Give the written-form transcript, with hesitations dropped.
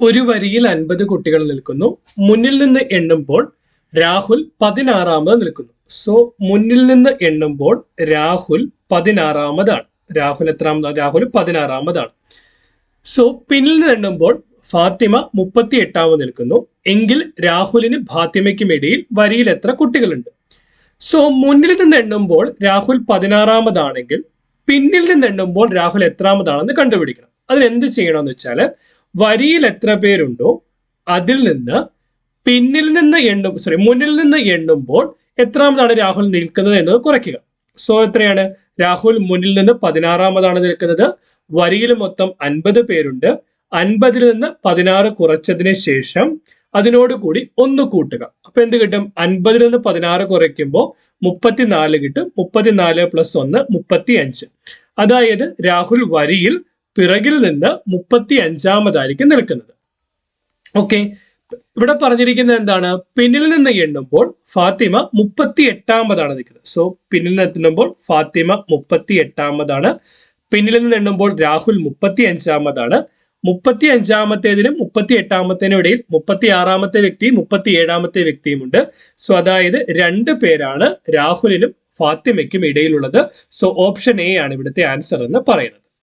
ഒരു വരിയിൽ 50 കുട്ടികൾ നിൽക്കുന്നു. മുന്നിൽ നിന്ന് എണ്ണുമ്പോൾ രാഹുൽ 16ാമത് നിൽക്കുന്നു. സോ മുന്നിൽ നിന്ന് എണ്ണുമ്പോൾ രാഹുൽ 16ാമതാണ്. രാഹുൽ എത്രാമതാണ്? രാഹുൽ 16ാമതാണ്. സോ പിന്നിൽ നിന്ന് എണ്ണുമ്പോൾ ഫാത്തിമ 38ാമത് നിൽക്കുന്നു. എങ്കിൽ രാഹുലിന് ഫാത്തിമയ്ക്കും ഇടയിൽ വരിയിൽ എത്ര കുട്ടികളുണ്ട്? സോ മുന്നിൽ നിന്ന് എണ്ണുമ്പോൾ രാഹുൽ 16ാമതാണെങ്കിൽ പിന്നിൽ നിന്ന് എണ്ണുമ്പോൾ രാഹുൽ എത്രാമതാണെന്ന് കണ്ടുപിടിക്കണം. അതിനെന്ത് ചെയ്യണമെന്ന് വെച്ചാൽ വരിയിൽ എത്ര പേരുണ്ടോ അതിൽ നിന്ന് മുന്നിൽ നിന്ന് എണ്ണുമ്പോൾ എത്രാമതാണ് രാഹുൽ നിൽക്കുന്നത് എന്നത് കുറയ്ക്കുക. സോ എത്രയാണ്? രാഹുൽ മുന്നിൽ നിന്ന് 16ാമതാണ് നിൽക്കുന്നത്. വരിയിൽ മൊത്തം 50 പേരുണ്ട്. 50ൽ നിന്ന് 16 കുറച്ചതിന് ശേഷം അതിനോട് കൂടി 1 കൂട്ടുക. അപ്പൊ എന്ത് കിട്ടും? 50ൽ നിന്ന് 16 കുറയ്ക്കുമ്പോൾ 34 കിട്ടും. 34 + 1 35. അതായത് രാഹുൽ വരിയിൽ പിറകിൽ നിന്ന് 35ാമതായിരിക്കും നിൽക്കുന്നത്. ഓക്കെ, ഇവിടെ പറഞ്ഞിരിക്കുന്നത് എന്താണ്? പിന്നിൽ നിന്ന് എണ്ണുമ്പോൾ ഫാത്തിമ 38ാമതാണ് നിൽക്കുന്നത്. സോ പിന്നിൽ നിന്ന് എണ്ണുമ്പോൾ ഫാത്തിമ 38ാമതാണ്. പിന്നിൽ നിന്ന് എണ്ണുമ്പോൾ രാഹുൽ 35ാമതാണ്. 35ാമത്തേതിനും 38ാമത്തേനും ഇടയിൽ 36ാമത്തെ വ്യക്തിയും 37ാമത്തെ വ്യക്തിയുമുണ്ട്. സോ അതായത് 2 പേരാണ് രാഹുലിനും ഫാത്തിമയ്ക്കും ഇടയിലുള്ളത്. സോ ഓപ്ഷൻ എ ആണ് ഇവിടുത്തെ ആൻസർ എന്ന് പറയുന്നത്.